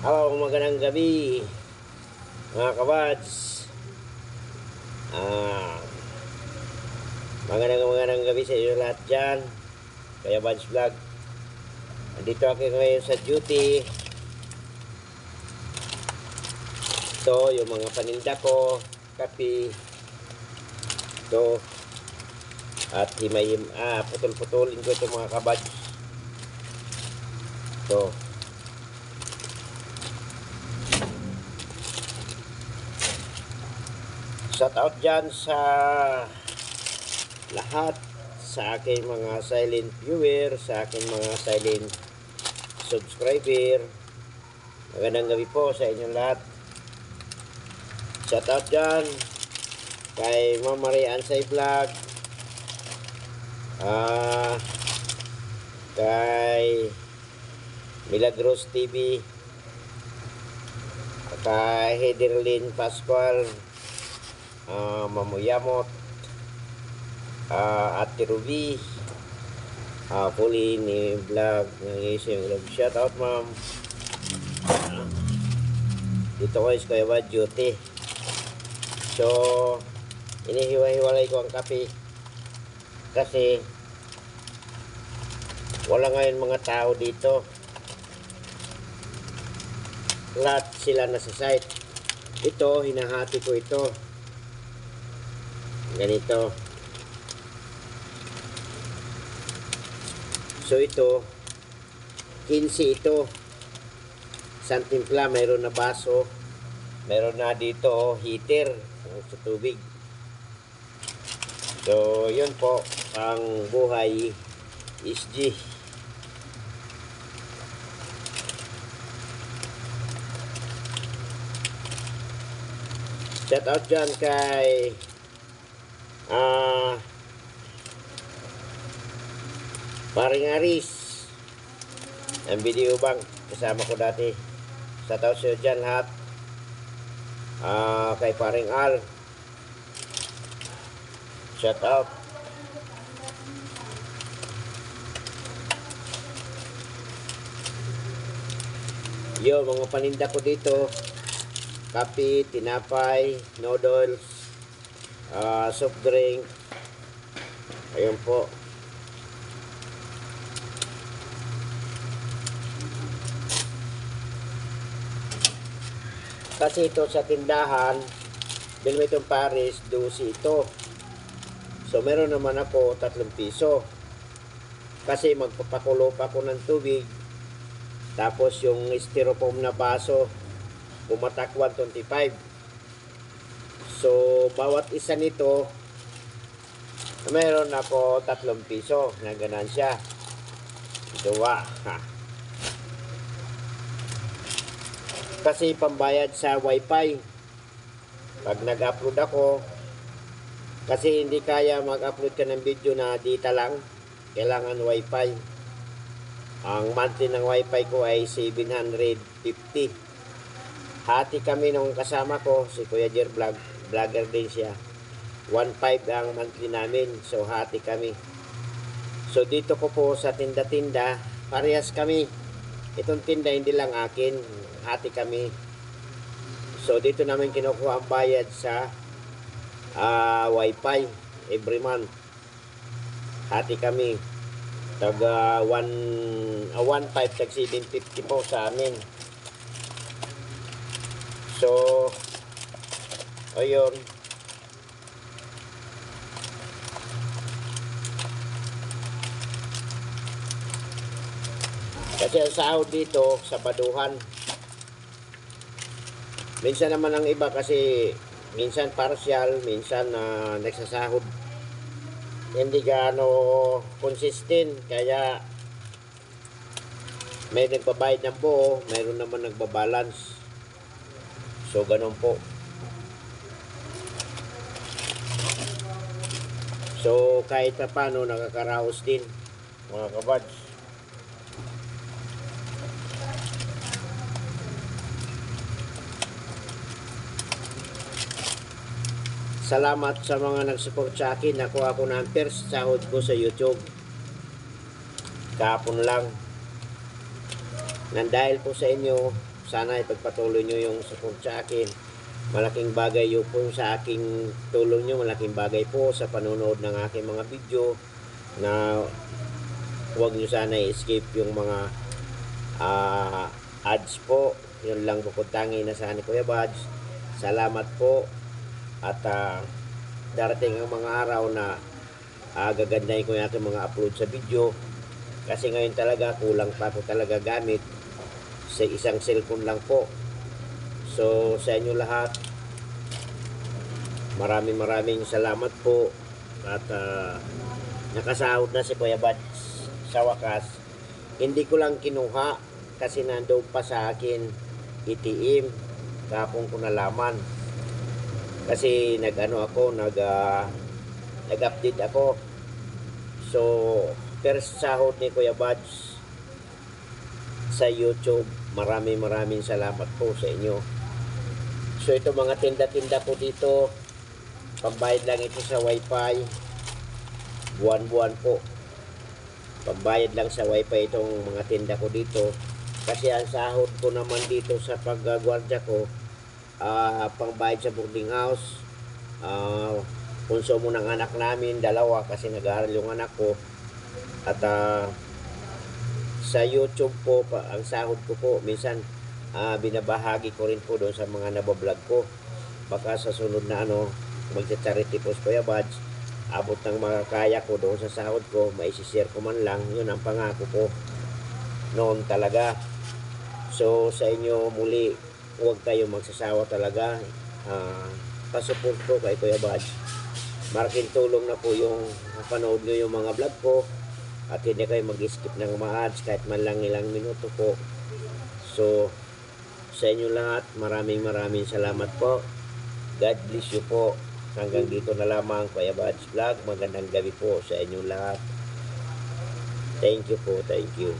Hello, magandang gabi mga kabads. Ah, magandang gabi sa inyo lahat dyan. Kaya Bads Vlog. Andito ako ngayon sa duty. Ito yung mga paninda ko, kape. Ito. At putol-putulin ko ito mga kabads. Ito. Shout out dyan sa lahat, sa aking mga silent viewer, sa aking mga silent subscriber. Magandang gabi po sa inyong lahat. Shout out dyan kay Ma'am Maria Ansay Vlog, kay Milagros TV, kay Hederlin Pascual, Mamuyamot, Ate Ruby, Puli ni Vlog ng isang vlog. Shout out ma'am. Dito ko is Kuya Bad duty. So inihiwa-hiwalay ko ang kape kasi wala ngayon mga tao dito. Lahat sila nasa site. Ito, hinahati ko ito ganito. So ito 15 ito. Isang timpla, mayroon na baso, mayroon na dito heater sa tubig. So yun po ang buhay SG. Shout out dyan kay Paring Aris ang video bang kasama ko dati. Shout out sa'yo dyan lahat. Kay Paring Al, shout out. Yo, mga paninda ko dito, kape, tinapay, noodles, soft drink. Ayun po. Kasi ito sa tindahan, bill mo itong Paris, 12 ito. So meron naman ako 3 piso. Kasi magpapakulo pa ako ng tubig. Tapos yung styrofoam na baso, pumatak 125. So bawat isa nito, meron ako 3 piso na ganansya. Duwa. Kasi pambayad sa wifi pag nag-upload ako, kasi hindi kaya mag-upload ka ng video na data lang, kailangan wifi. Ang monthly ng wifi ko ay 750. Hati kami nung kasama ko, si Kuya Jer Vlog, vlogger din siya, 1.5 ang monthly namin. So hati kami. So dito ko po sa tinda-tinda, parehas kami. Itong tinda hindi lang akin, hati kami. So dito namin kinukuha ang bayad sa wifi every month. Hati kami. Taga 1.5 tag 750 po sa amin. So ayun. Kasi ang sahod dito sa Baduhan, minsan naman ang iba kasi minsan partial, minsan nagsasahod hindi gaano consistent, kaya may nagbabayad ng buo, mayroon naman nagbabalance. So ganun po. So kahit pa paano nakakaraos din mga kabads. Salamat sa mga nag-support sa akin. Nakuha ko na ang first sahod ko sa YouTube. Kahapon lang. Nang dahil po sa inyo, sana ipagpatuloy nyo yung support sa akin. Malaking bagay yun po sa aking tulong nyo. Malaking bagay po sa panonood ng aking mga video, na huwag nyo sana i-escape yung mga ads po. Yun lang po tangi na sa ni Kuya Buds. Salamat po. At darating ang mga araw na gagandahin ko yung aking mga upload sa video. Kasi ngayon talaga kulang pa po talaga gamit. Sa isang cellphone lang po. So sa inyo lahat, maraming salamat po. At nakasahod na si Kuya Buds sa wakas. Hindi ko lang kinuha kasi nandoon pa sa akin ATM. Kapong ko nalaman. Kasi nag-update ako. So first sahod ni Kuya Buds sa YouTube. Maraming salamat po sa inyo. So ito mga tinda-tinda po dito, pambayad lang ito sa wifi. Buwan-buwan po. Pambayad lang sa wifi itong mga tinda ko dito. Kasi ang sahod ko naman dito sa paggagwardya ko, pangbayad sa boarding house, konsumo ng anak namin, 2 kasi nag-aaral yung anak ko. At sa YouTube po, ang sahod ko po, minsan binabahagi ko rin po doon sa mga nabablog ko. Baka sa sunod na magsa-charity po Kuya Buds, abot ng makakaya ko doon sa sahod ko, maisishare ko man lang. Yun ang pangako ko noon talaga. So sa inyo muli, huwag kayo magsasawa talaga. Pasupport ko kay Kuya Buds. Malaking tulong na po yung panood nyo yung mga vlog ko. At hindi kayo mag-skip ng mga ads kahit man lang ilang minuto po. So sa inyo lahat, maraming salamat po. God bless you po. Hanggang dito na lamang Kuya Buds Vlog. Magandang gabi po sa inyo lahat. Thank you po. Thank you.